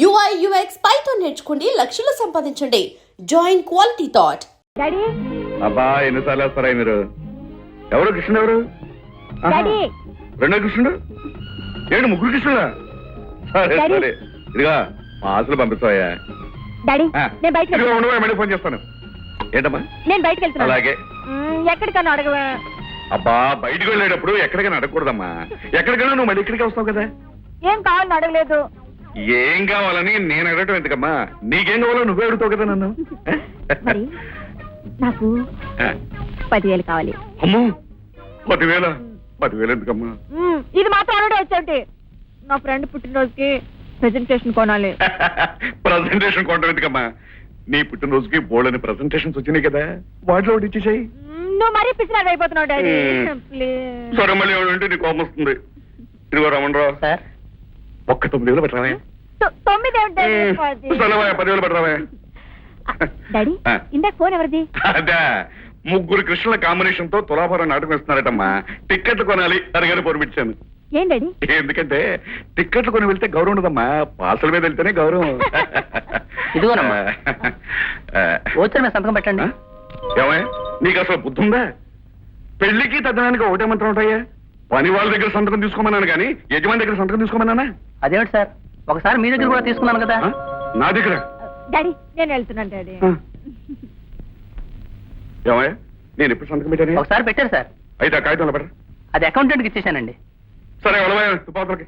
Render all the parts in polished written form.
UI UX Python నేర్చుకోండి, లక్షలు సంపాదించండి. Join quality thought. డాడీ అబ్బా ఎన్నిసార్లు వస్తారా మీరు? ఎవరు కృష్ణుడు? ఎవరు? డాడీ రెండో కృష్ణుడు ఏంటి? ముగ్గురు కృష్ణుడా? సరే డాడీ. సరే ఇదిగా మా ఆశలు పంపిస్తాయా? డాడీ నేను బయటకు ఇదిగో వెళ్తున్నా. ఉండవా, మళ్ళీ ఫోన్ చేస్తాను. ఏంటమ్మా? నేను బయటకు వెళ్తున్నా. అలాగే. ఎక్కడికన్నా అడగవా? అబ్బా బయటకు వెళ్ళేటప్పుడు ఎక్కడికైనా అడగకూడదమ్మా. ఎక్కడికైనా నువ్వు మళ్ళీ ఇక్కడికి వస్తావు కదా. ఏం కావాలని అడగలేదు. ఏం కావాలని నేను అడగటం ఎందుకమ్మా? నీకేం కావాలో నువ్వే అడుగుతావు కదా నన్ను. మరి నాకు ఆ. 10,000 కావాలి. అమ్మో 10,000? 10,000 ఎందుకమ్మా? ఇది మాత్రం అనడే వచ్చేటి. నా ఫ్రెండ్ పుట్టినరోజుకి ప్రెజెంటేషన్ కొనాలి. ప్రజెంటేషన్ కొనడం ఎందుకమ్మా? నీ పుట్టినరోజుకి బోల్డని ప్రజెంటేషన్స్ వచ్చినాయి కదా, వాటిలో ఒకటి ఇచ్చేసాయి. నువ్వు మరీ పిచ్చినాడు అయిపోతున్నావు డాడీ. సరే మళ్ళీ ఎవడంటే నీకు కోపం వస్తుంది. ఇదిగో రమణరావు సార్ ఒక్క 9,000 పెట్టరావే. 9 సరేవా 10,000 పెట్టరావే. డాడీ ఆ. ఇందాక ఫోన్ ఎవరిది? అదే ముగ్గురు కృష్ణుల కాంబినేషన్ తో తులాభారం నాటకం ఇస్తున్నారటమ్మా. టిక్కెట్లు కొనాలి అడిగారు పొరపిచ్చాను. ఏం డాడీ? ఎందుకంటే టిక్కెట్లు కొని వెళ్తే గౌరవం ఉండదమ్మా, పాసుల మీద వెళ్తేనే గౌరవం. ఇదిగోనమ్మా. ఓచర్ మీద సంతకం పెట్టండి. ఏమయ్య నీకు అసలు బుద్ధి ఉందా? పెళ్లికి తగ్గడానికి ఒకటే మంత్రం ఉంటాయా? పని వాళ్ళ దగ్గర సంతకం తీసుకోమన్నాను కానీ యజమాని దగ్గర సంతకం తీసుకోమన్నానా? అదేమిటి సార్, ఒకసారి మీ దగ్గర కూడా తీసుకున్నాను కదా. ఆ? నా దగ్గర? డాడీ నేను వెళ్తున్నాను డాడీ. ఆ. ఏమయ్య నేను ఎప్పుడు సంతకం పెట్టాను? ఒకసారి పెట్టారు సార్. అయితే ఆ కాగితంలో పెట్టరా. అది అకౌంటెంట్కి ఇచ్చేసానండి. సరే వెళ్ళవయ్య తుపాకులకి.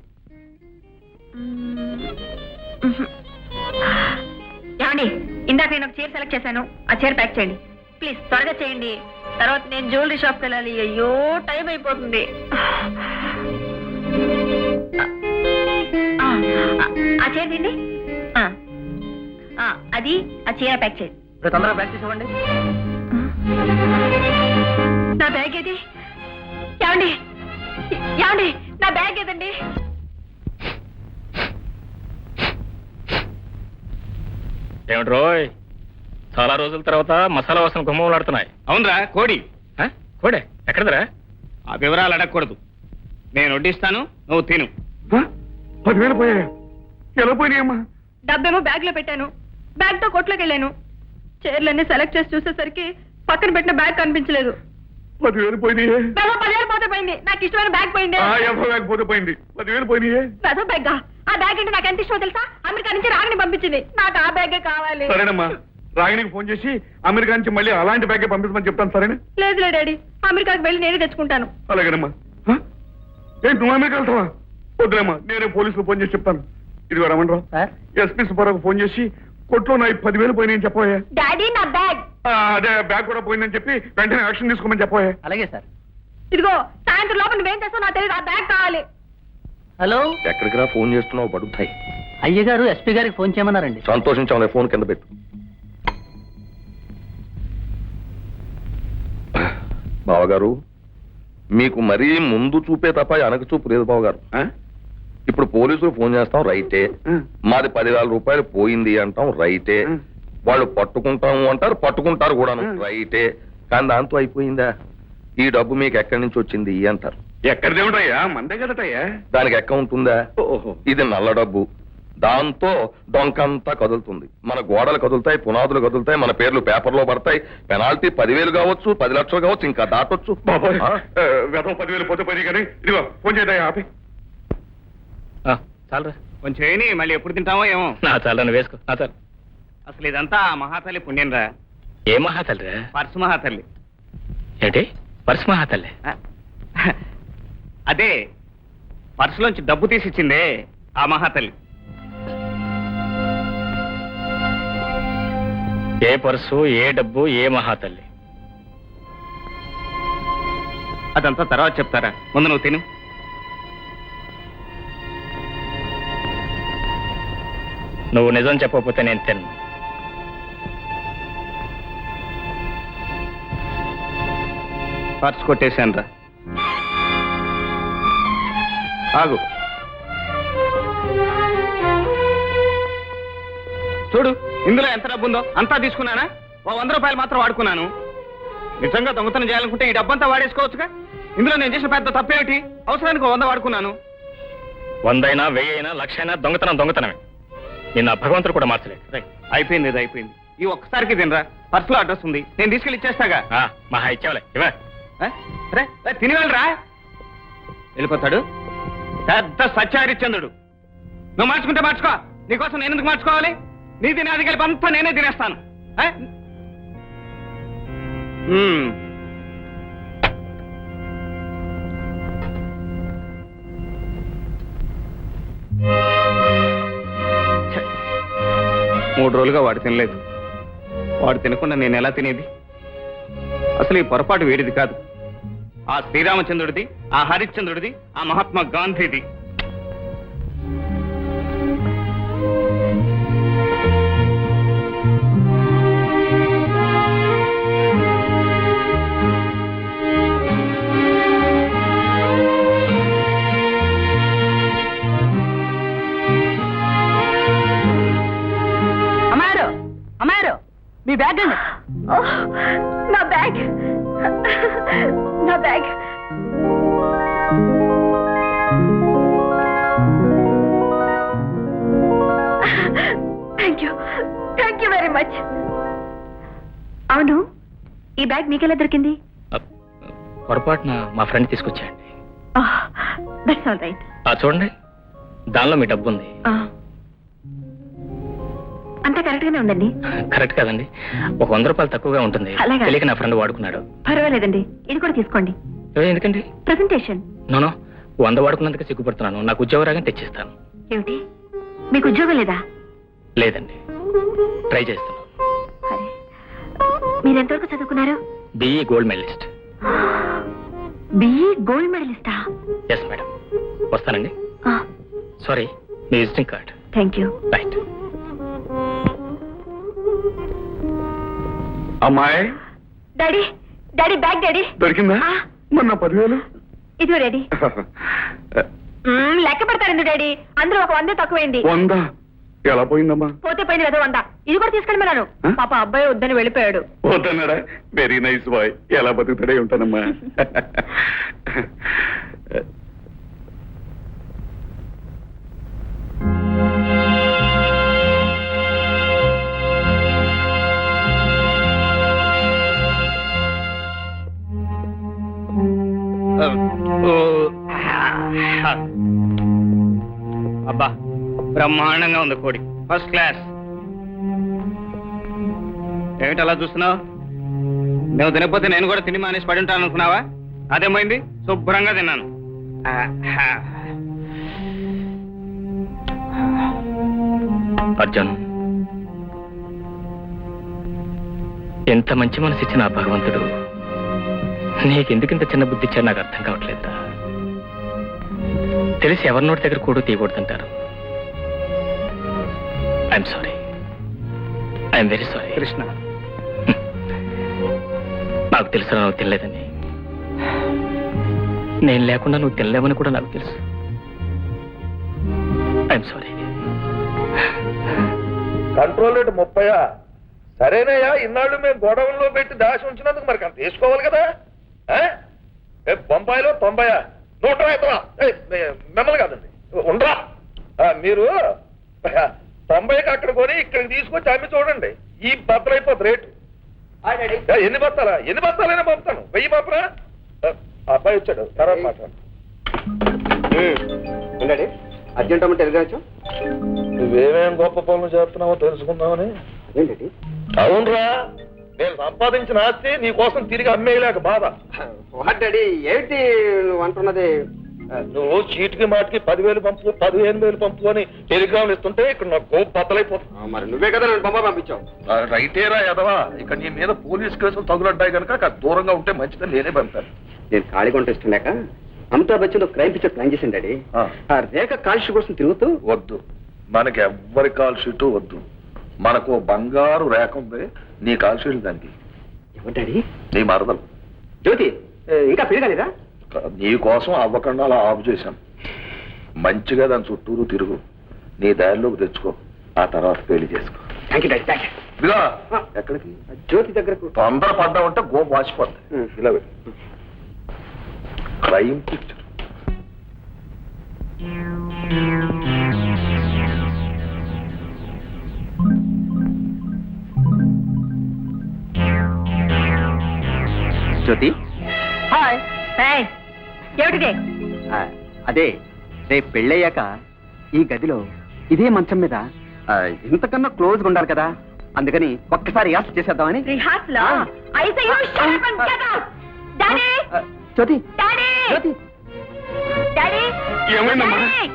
ఏమండి ఇందాక నేను ఒక చీర సెలెక్ట్ చేశాను, ఆ చీర ప్యాక్ చేయండి ప్లీజ్. త్వరగా చేయండి, తర్వాత నేను జ్యువెలరీ షాప్కి వెళ్ళాలి. అయ్యో టైం అయిపోతుంది. ఆ చీర తిండి అది ఆ చీర ప్యాక్ చేయండి. ఇప్పుడు తొందరగా ప్రాక్టీస్ ఇవ్వండి. నా బ్యాగ్ ఏది? ఏమండి ఏమండి నా బ్యాగ్ ఏదండి? ఏమిటి రోయ్, చాలా రోజుల తర్వాత మసాలా వాసన గుమ్మలాడుతున్నాయి. అవునరా కోడి. కోడే ఎక్కడదరా? ఆ వివరాలు అడగకూడదు. నేను వడ్డిస్తాను, నువ్వు తిను. 10,000 పోయాయా? ఎలా పోయినాయమ్మా? డబ్బేమో బ్యాగ్ లో పెట్టాను, బ్యాగ్ తో కొట్లోకి వెళ్ళాను. చైర్లన్నీ సెలెక్ట్ చేసి చూసేసరికి పక్కన పెట్టిన బ్యాగ్ కనిపించలేదు. 10,000 పోయినాయే? 10,000 పోతే పోయింది, నాకు ఇష్టమైన బ్యాగ్ పోయింది. పోతే పోయింది. 10,000 పోయినాయే? పెద్ద బ్యాగ్. ఆ బ్యాగ్ అంటే నాకు ఎంత ఇష్టమో తెలుసా? అమెరికా నుంచి రాగిని పంపించింది, నాకు ఆ బ్యాగే కావాలి. సరేనమ్మా, రాగినికి ఫోన్ చేసి అమెరికా నుంచి మళ్ళీ అలాంటి బ్యాగే పంపించమని చెప్తాను. సరేనా? లేదులే డాడీ, అమెరికాకి వెళ్ళి నేనే తెచ్చుకుంటాను. అలాగేనమ్మా. ఏంటి నువ్వు అమెరికా వెళ్తావా? వద్దులేమ్మా, నేనే పోలీసులు ఫోన్ చేసి చెప్తాను. ఇదిగో రమణరావు, సార్ ఎస్పీ సుబ్బారావుకు ఫోన్ చేసి కొట్లో నా 10,000 పోయినాయని చెప్పబోయా. డాడీ నా బ్యాగ్. అదే బ్యాగ్ కూడా పోయిందని చెప్పి వెంటనే యాక్షన్ తీసుకోమని చెప్పబోయా. అలాగే సార్. ఇదిగో సాయంత్రం లోపల నువ్వేం చేస్తావు నాకు తెలియదు, ఆ బ్యాగ్ కావాలి. హలో, ఎక్కడికి రా ఫోన్ చేస్తున్నావు? పడుతాయి. అయ్యగారు ఎస్పీ గారికి ఫోన్ చేయమన్నారండి. సంతోషించాం, ఫోన్ కింద పెట్టు. బావగారు, మీకు మరీ ముందు చూపే తప్ప వెనక చూపు లేదు బావగారు. ఇప్పుడు పోలీసులు ఫోన్ చేస్తాం రైటే, మాది 10,000 రూపాయలు పోయింది అంటాం రైటే, వాళ్ళు పట్టుకుంటాము అంటారు, పట్టుకుంటారు కూడాను రైటే. కానీ దాంతో అయిపోయిందా? ఈ డబ్బు మీకు ఎక్కడి నుంచి వచ్చింది అంటారు. ఎక్కడిదేమిటయ్యా? మందే కదటయ్యా. దానికి అకౌంట్ ఉందా? ఓహో. ఇది నల్ల డబ్బు, దాంతో డొంకంతా కదులుతుంది. మన గోడలు కదులుతాయి, పునాదులు కదులుతాయి, మన పేర్లు పేపర్లో పడతాయి. పెనాల్టీ 10,000 కావచ్చు, 10 లక్షలు కావచ్చు, ఇంకా దాటొచ్చు. గతం 10,000 పోతే పోయి కానీ ఇదిగో ఫోన్ చేయదయ్యా ఆపి. చాలరా, కొంచెం ఏని మళ్ళీ ఎప్పుడు తింటామో ఏమో. నా చాలా నువ్వు వేసుకో. నా చాలు. అసలు ఇదంతా ఆ మహాతల్లి పుణ్యం రా. ఏ మహాతల్లిరా? పర్సు మహాతల్లి. ఏంటి పర్సు మహాతల్లి? అదే పర్సులోంచి డబ్బు తీసిచ్చిందే ఆ మహాతల్లి. ఏ పర్సు, ఏ డబ్బు, ఏ మహాతల్లి? అదంతా తర్వాత చెప్తారా, ముందు నువ్వు తిను. నువ్వు నిజం చెప్పకపోతే నేను తిన్ను. పర్సు కొట్టేశాను రా. ఆగు, చూడు ఇందులో ఎంత డబ్బు ఉందో. అంతా తీసుకున్నానా? 100 రూపాయలు మాత్రం వాడుకున్నాను. నిజంగా దొంగతనం చేయాలనుకుంటే ఈ డబ్బంతా వాడేసుకోవచ్చుగా. ఇందులో నేను చేసిన పెద్ద తప్పేమిటి? అవసరానికి 100 వాడుకున్నాను. 100 అయినా 1000 అయినా 1,00,000 అయినా దొంగతనమే. నిన్న భగవంతుడు కూడా మార్చలేదు రైట్ అయిపోయింది ఇది అయిపోయింది. ఈ ఒక్కసారికి తినరా, పర్సులో అడ్రస్ ఉంది, నేను తీసుకెళ్ళి ఇచ్చేస్తాగా. మహా ఇచ్చావులే ఇవే రే తిని వెళ్ళరా. వెళ్ళిపోతాడు పెద్ద సత్యహరిశ్చంద్రుడు. నువ్వు మార్చుకుంటే మార్చుకో, నీకోసం నేను ఎందుకు మార్చుకోవాలి? నీది నాది కలిపి అంతా నేనే తినేస్తాను. ఆ? ఛ, 3 రోజులుగా వాడు తినలేదు. వాడు తినకుండా నేను ఎలా తినేది? అసలు ఈ పొరపాటు వేడిది కాదు, ఆ శ్రీరామచంద్రుడిది, ఆ హరిశ్చంద్రుడిది, ఆ మహాత్మా గాంధీది. అమ్మారు అమ్మారు, మీ బ్యాగ్ అండి. నా బ్యాగ్, నా bag. Thank you very much. అవును, ఈ బ్యాగ్ మీకెలా దొరికింది? పొరపాటున మా ఫ్రెండ్ తీసుకొచ్చాయండి. That's all right. చూడండి, దానిలో మీ డబ్బు ఉంది. అంతా కరెక్ట్ గానే ఉందండి. కరెక్ట్ కాదండి, ఒక 100 రూపాయలు తక్కువగా ఉంటుంది. అలాగా? తెలియక నా ఫ్రెండ్ వాడుకున్నాడు. పర్వాలేదండి, ఇది కూడా తీసుకోండి. ఎందుకండి? ప్రెజెంటేషన్. నోనో, 100 వాడుకున్నందుకు సిగ్గుపడుతున్నాను. నాకు ఉద్యోగం రాగానే తెచ్చిస్తాను. ఏమిటి, మీకు ఉద్యోగం లేదా? లేదండి, ట్రై చేస్తున్నాను. అరే, మీరు ఎంతవరకు చదువుకున్నారు? BE gold medalist. BE gold మెడలిస్టా? Yes madam. వస్తానండి. సారీ, మీ visiting card. Thank you. Right. అమ్మాయి డాడీ, డాడీ బ్యాగ్ డాడీ. దొరికిందా? మొన్న 10,000 ఇది రెడీ. లెక్క పెడతారు డాడీ, అందులో ఒక 100 తక్కువైంది. 100 ఎలా పోయిందమ్మా? పోతే పోయింది కదా 100. ఇది కూడా తీసుకెళ్ళమన్నాను. పాప అబ్బాయి వద్దని వెళ్ళిపోయాడు. వద్దన్నాడా? Very nice boy. ఎలా బతుకుతాడే ఉంటానమ్మా. అబ్బా, బ్రహ్మాండంగా ఉంది కోడి, ఫస్ట్ క్లాస్. ఏమిటి అలా చూస్తున్నావు? నువ్వు తినకపోతే నేను కూడా తిని మానేసి పడి ఉంటాను అనుకున్నావా? అదేమైంది, శుభ్రంగా తిన్నాను. అర్జున్, ఎంత మంచి మనసు ఇచ్చిన ఆ భగవంతుడు నీకెందుకింత చిన్న బుద్ధి ఇచ్చాడు నాకు అర్థం కావట్లేదు. తెలిసి ఎవరి నోటి దగ్గర కూడా తీయకూడదంటారు. I'm sorry, I'm very sorry. Krishna, నాకు తెలుసు నువ్వు తినలేదని. నేను లేకుండా నువ్వు తినలేవని కూడా నాకు తెలుసు. I'm sorry. Control rate 30. సరేనయ్యా, ఇన్నాళ్ళు మేము గొడవల్లో పెట్టి దాచి ఉంచినందుకు మరి అంత వేసుకోవాలి కదా. బొంబాయిలో 90, 100 మిమ్మల్ని కాదండి, ఉండరా. మీరు 90కి అక్కడ కొని ఇక్కడికి తీసుకొచ్చి అమ్మి చూడండి, ఈ బద్దలైపోతుంది రేటు. ఎన్ని బత్తాలైనా పంపుతాను. 1000 పంపరా? అబ్బాయి వచ్చాడు, తర్వాత మాట్లాడు. అర్జెంట్ అమ్మంటే ఎదుగాచ్చు. నువ్వేమేం గొప్ప పనులు చేస్తున్నావో తెలుసుకుందామని. ఏంటండి? అవునరా, నేను సంపాదించిన ఆస్తి నీ కోసం తిరిగి అమ్మేయలేక బాధ. డాడీ, ఏమిటి నువ్వు అంటున్నది? నువ్వు చీటికి మాటికి 10,000 పంపు, 15,000 పంపు అని టెలిగ్రామ్లు ఇస్తుంటే ఇక్కడ నాకు కోపం బద్దలైపోతుంది. మరి నువ్వే కదా నన్ను బొమ్మ పంపించావు. రైటేరా ఎదవా, ఇక్కడ నీ మీద పోలీస్ కేసులు తగులడ్డాయి కనుక దూరంగా ఉంటే మంచిదని నేనే పంపాను. నేను ఖాళీ కొంటేస్తున్నాక Amitabh Bachchan crime picture plan చేసింది డాడీ. ఆ రేఖ కాల్షి కోసం తిరుగుతూ. వద్దు, మనకి ఎవ్వరి కాల్ షీటు వద్దు. మనకు బంగారు రేఖ ఉంది, నీ కాల్ షీట్ దానికి. ఎవరు డాడీ? నీ మరదలు జ్యోతి. ఇంకా పెరగలేదా? నీ కోసం అవ్వకుండా అలా ఆఫ్ చేశాను. మంచిగా దాని చుట్టూరు తిరుగు, నీ దారిలోకి తెచ్చుకో, ఆ తర్వాత పెళ్లి చేసుకో. Thank you daddy, thank you. ఇదిగా ఎక్కడికి? జ్యోతి దగ్గరకు. తొందర పడ్డామంటే గోపు వాచిపోద్ది. ఇలా పెట్టు. Crime picture. జ్యోతి హాయ్. ఏయ్, ఏమిటిది? అదే రేపు పెళ్ళయ్యాక ఈ గదిలో ఇదే మంచం మీద ఇంతకన్నా క్లోజ్గా ఉండాలి కదా, అందుకని ఒక్కసారి యాస్ చేసేద్దామని. Rehearsal? I say you shut up and get out. Daddy! Jyothi Daddy! Jyothi Daddy! ఏమైందమ్మా? Daddy!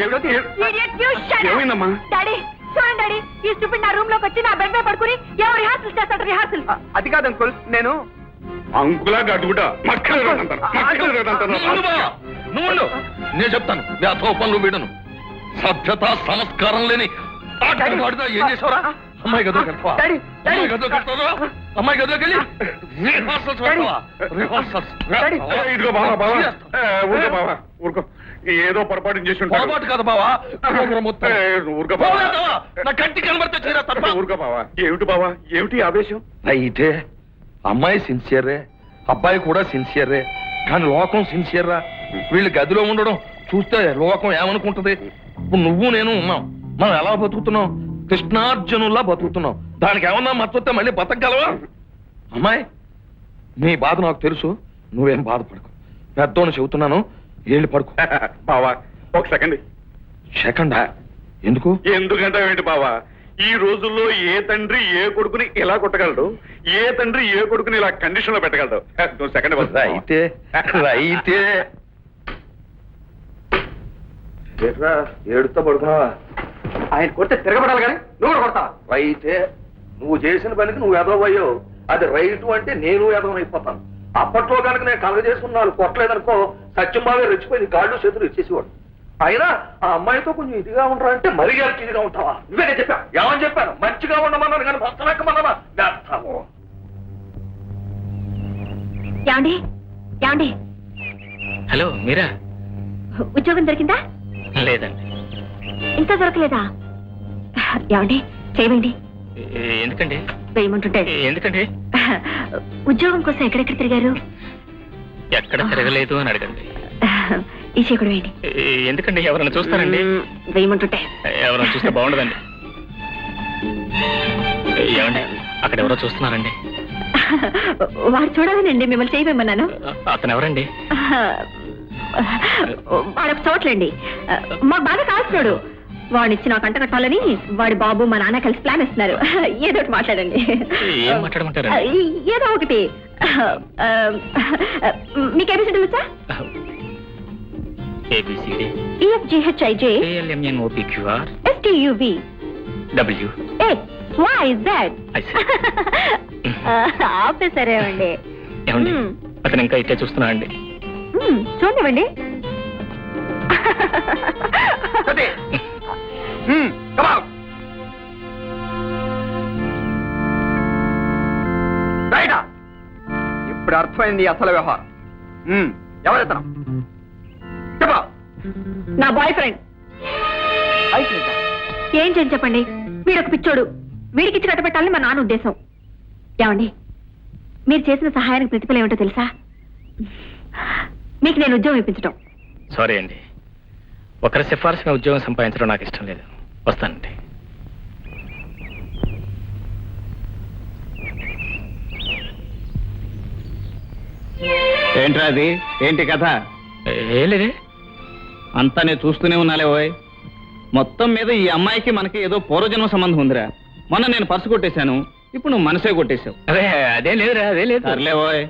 Jyothi Idiot, you shut up. ఏమైందమ్మా? Daddy, చూడండి డాడీ, ఈ స్టూపిడ్ నా రూమ్ లోకి వచ్చి నా బెడ్ మీద పడుకుని ఏమో రిహార్సల్ చేస్తాడు. రిహార్సల్ అది కాదు అంకుల్, నేను అంకులా గట్టుకుంటా మక్కలు నువ్వు నేను చెప్తాను వ్యాధో పనులు వీడను సభ్యత సంస్కారం లేని ఆటగాడితో ఏం చేసావురా? అమ్మాయి గదో కడతావా? Daddy, daddy. అమ్మాయి గదో కడతావా? అమ్మాయి గదోకి వెళ్ళి రిహార్సల్స్ పెడతావా? Rehearsals daddy. ఇదిగో బావా బావా ఊరుకో బావా ఊరుకో, ఏదో పొరపాటు చేసి ఉంటాడు. పొరపాటు కదా బావా, మొత్తం ఊరుకో బావా, పోలేదావా? నా కంటి కనబడితే చీర తప్ప. ఊరుకో బావా. ఏమిటి బావా, ఏమిటి ఆవేశం? అయితే అమ్మాయి సిన్సియరే, అబ్బాయి కూడా సిన్సియరే, కానీ లోకం సిన్సియర్రా. వీళ్ళు గదిలో ఉండడం చూస్తే లోకం ఏమనుకుంటది? ఇప్పుడు నువ్వు నేను ఉన్నాం, మనం ఎలా బతుకుతున్నాం? కృష్ణార్జునుల్లా బతుకుతున్నాం. దానికి ఏమన్నా మద్దతు మళ్ళీ బతకగలవా? అమ్మాయి నీ బాధ నాకు తెలుసు, నువ్వేం బాధపడకు. పెద్దోని చెబుతున్నాను, వెళ్ళి పడుకో. బావా ఒక సెకండ్. సెకండా? ఎందుకు? ఎందుకంటే ఏంటి బావా, ఈ రోజుల్లో ఏ తండ్రి ఏ కొడుకుని ఇలా కొట్టగలడు, ఏ తండ్రి ఏ కొడుకుని ఇలా కండిషన్ లో పెట్టగలడు? నువ్వు సెకండ్ రైతే రైతే ఏడుతో పడుకున్నావా? ఆయన కొడితే తిరగబడాలి కానీ నువ్వు కూడా కొడతావా? రైతే నువ్వు చేసిన పనికి నువ్వు ఎదవయ్యావు, అది రైతు అంటే నేను ఎదవనైపోతాను. అప్పట్లో కనుక నేను కలగజేసుకున్న వాళ్ళు కొట్టలేదనుకో సత్యం బాగా రెచ్చిపోయింది, గాళ్ళు చేతులు ఇచ్చేసేవాడు. అయినా ఆ అమ్మాయితో కొంచెం ఇదిగా ఉండరా అంటే మరీ ఇదిగా ఉంటావా? నువ్వే చెప్పా, ఏమని చెప్పాను? మంచిగా ఉండమన్నాను కానీ మొత్తం ఎక్కమన్నానా? వేస్తావు. ఏమండి ఏమండి, హలో మీరా? ఉద్యోగం దొరికిందా? లేదండి. ఇంకా దొరకలేదా? ఏమండి చేయండి. ఎందుకండి? వేయమంటుంటే. ఎందుకండి? ఉద్యోగం కోసం ఎక్కడెక్కడ తిరిగారు? ఎక్కడ తిరగలేదు అని అడగండి. ఈ చీకుడు వేయండి. ఎందుకండి? ఎవరైనా చూస్తారండి? వేయమంటుంటే. ఎవరైనా చూస్తే బాగుండదండి. ఏమండి అక్కడ ఎవరో చూస్తున్నారండి? వాడు చూడాలనండి మిమ్మల్ని చేయమన్నాను. అతను ఎవరండి? వాడొక చోట్లండి, మాకు బాగా కాల్సినాడు. వాడిచ్చి నాకు అంట కట్టాలని వాడి బాబు మా నాన్న కలిసి ప్లాన్ ఇస్తున్నారు. ఏదో ఒకటి మాట్లాడండి. ఏం మాట్లాడమంటారు? ఏదో ఒకటి. మీకు ఏబిసిడి వచ్చా? ABCD EFGHIJ ALMNOPQR STUV W Why is that? ఆపేసరేమండి. ఏమండి అతను ఇంకా ఇట్టే చూస్తున్నా అండి? చూడండి. ఇప్పుడు అర్థమైంది అసలు వ్యవహారం. ఎవరెత్తనం చెప్పా? నా బాయ్ ఫ్రెండ్. ఏం చేయని చెప్పండి, వీడొక పిచ్చోడు. వీడికిచ్చి కట్టబెట్టాలని మా నాన్న ఉద్దేశం. ఏమండి మీరు చేసిన సహాయానికి ప్రతిఫలం ఏమిటో తెలుసా? మీకు నేను ఉద్యోగం ఇప్పించడం. సారీ అండి, ఒకరి సిఫార్సుగా ఉద్యోగం సంపాదించడం నాకు ఇష్టం లేదు. వస్తానండి. ఏంట్రా అది? ఏంటి కథ? ఏం లేదే. అంతా నేను చూస్తూనే ఉన్నాలే ఓయ్. మొత్తం మీద ఈ అమ్మాయికి మనకి ఏదో పూర్వజన్మ సంబంధం ఉందిరా. మొన్న నేను పర్సు కొట్టేశాను, ఇప్పుడు నువ్వు మనసే కొట్టేశావు. అదే అదేం లేదురా, అదే లేదు. సర్లే ఓయ్,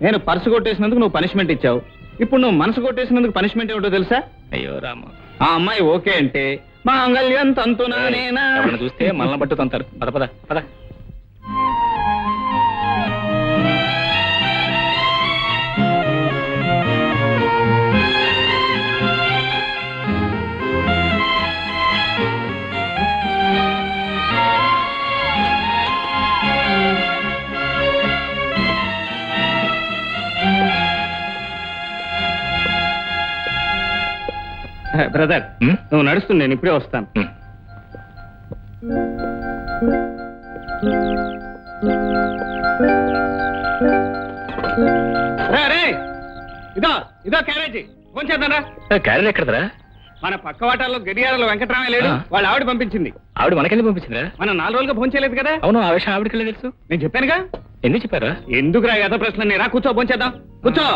నేను పర్సు కొట్టేసినందుకు నువ్వు పనిష్మెంట్ ఇచ్చావు, ఇప్పుడు నువ్వు మనసు కొట్టేసినందుకు పనిష్మెంట్ ఏమిటో తెలుసా? అయ్యో రామ. ఆ అమ్మాయి ఓకే అంటే మాంగళ్యం తంతునా నేనా. ఎవరిని చూస్తే మనల్ని పట్టు తంతారు. పద పద పద. బ్రదర్ నువ్వు నడుస్తుంది, నేను ఇప్పుడే వస్తాను. ఇదో ఇదో క్యారేజీ కొంచెం క్యారెట్ ఎక్కడదరా? మన పక్క వాటాల్లో గడియారాలు వెంకటరామయ్య లేడు, ఆ. వాళ్ళ ఆవిడ పంపించింది. ఆవిడ మనకెందుకు పంపించిందిరా? మనం 4 రోజులుగా ఫోన్ చేయలేదు కదా. అవును, ఆ విషయం ఆవిడకి తెలుసు. నేను చెప్పానుగా. ఎందుకు చెప్పారా? ఎందుకు రా యథ ప్రశ్న? నేరా కూర్చో, ఫోన్ చేద్దాం. కూర్చో.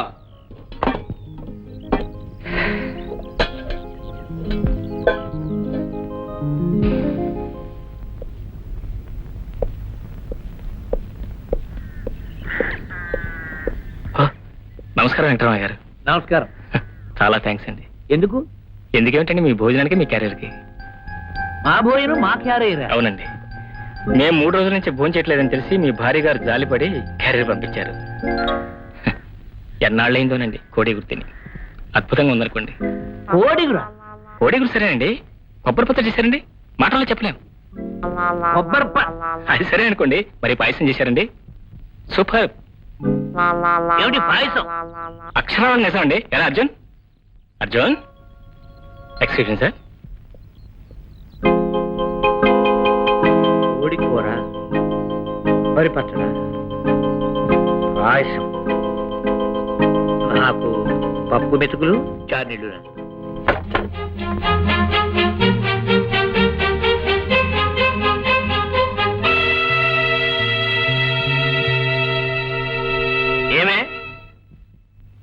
ఆ, నమస్కారం వెంకటరామయ్య గారు. నమస్కారం. చాలా థ్యాంక్స్ అండి. ఎందుకు? ఎందుకేమిటండి మీ భోజనానికి మీ క్యారియర్కి? మా భోజనం మా క్యారేరా? అవునండి, మేము 3 రోజుల నుంచి భోజనం చేయట్లేదని తెలిసి మీ భార్య గారు జాలిపడి క్యారియర్ పంపించారు. ఎన్నాళ్ళైందోనండి కోడి గుర్తిని. అద్భుతంగా ఉందనుకోండి. కోడిగురా? కోడి గురి సరేనండి, కొబ్బరి పచ్చడి చేశారండి, మాటల్లో చెప్పలేం. కొబ్బరి అది సరే అనుకోండి, మరి పాయసం చేశారండి, సూపర్. ఏమిటి పాయసం? అక్షరం నిజం అండి. ఎలా Arjun? Arjun, excuse me sir. కోడి కూర, కొబ్బరి పచ్చడ, పాయసం, నాకు పప్పు మెతుకులు, చార్నీళ్ళు. ఏమే,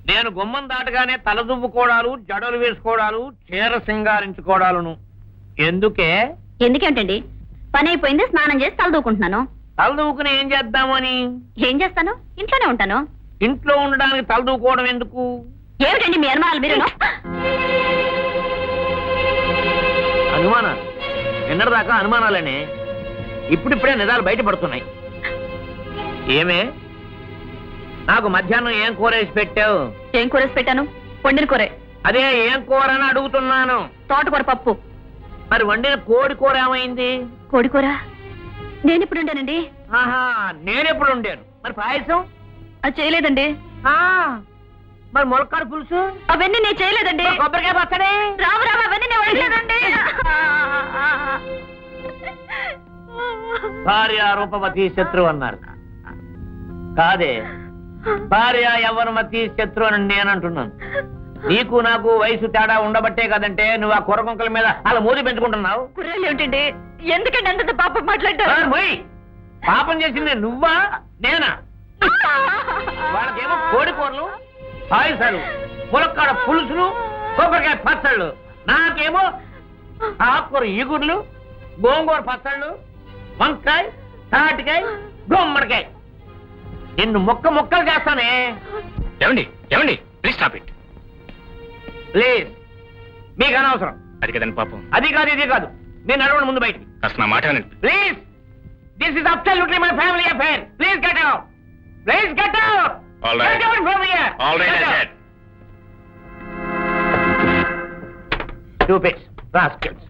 నేను గుమ్మం దాటగానే తలదువ్వుకోవడాలు, జడలు వేసుకోవడాలు, చీర సింగారించుకోవడాలను ఎందుకే? ఎందుకేంటండి, పని అయిపోయింది, స్నానం చేసి తలదూకుంటున్నాను. తలదువ్వుకుని ఏం చేద్దామని? ఏం చేస్తాను? ఇంట్లోనే ఉంటాను. ఇంట్లో ఉండడానికి తలదూకోవడం ఎందుకు? ఏమిటండి మీ అనుమానాలు? మీరు అనుమానాలు నిన్నటిదాకా అనుమానాలనే, ఇప్పుడిప్పుడే నిజాలు బయటపడుతున్నాయి. ఏమే, నాకు మధ్యాహ్నం ఏం కూర వేసి పెట్టావు? ఏం కూరేసి పెట్టాను? వండిన కూరే. అదే ఏం కూర అని అడుగుతున్నాను. తోటకూర పప్పు. మరి వండిన కోడి కూర ఏమైంది? కోడి కూర నేను ఇప్పుడు వండానండి. ఆహా, నేనెప్పుడు వండాను? మరి పాయసం? అది చేయలేదండి. మరి ములక్కాడ పులుసు? అవన్నీ నేను చేయలేదండి. మరి కొబ్బరికాయ పచ్చడి? రావు రావు, అవన్నీ నేను వండలేదండి. భార్య రూపవతి శత్రువు అన్నారు కాదే, భార్య యవ్వనమతి శత్రువు అని నేను అంటున్నాను. నీకు నాకు వయసు తేడా ఉండబట్టే కదంటే నువ్వు ఆ కుర్రకుంకల మీద అలా మోది పెంచుకుంటున్నావు. కుర్రాళ్ళు ఏమిటండి? ఎందుకండి అంత పాపం మాట్లాడ్డారు? పోయి పాపం చేసింది నువ్వా నేనా? వాళ్ళకేమో కోడి కూరలు, పాయసాలు, ములక్కాడ పులుసులు, కొబ్బరికాయ పచ్చళ్ళు. నాకేమో ఆకుకూర ఈగుర్లు, గోంగూర పచ్చళ్ళు, వంకాయ, తాటికాయ, గుమ్మడికాయ. నిన్ను ముక్కలు చేస్తానే. ఏమండి ఏమండి, ప్లీజ్ స్టాప్ ఇట్. ప్లీజ్, మీకు అనవసరం. అది కదండి పాపం. అది కాదు ఇది కాదు, నేను నడవండి ముందు బయటికి. కాస్త నా మాట వినండి. Please, this is absolutely my family affair. Please get out. Please get out. All right. Get out from here. All right, Get I out. said. Stupids, rascals.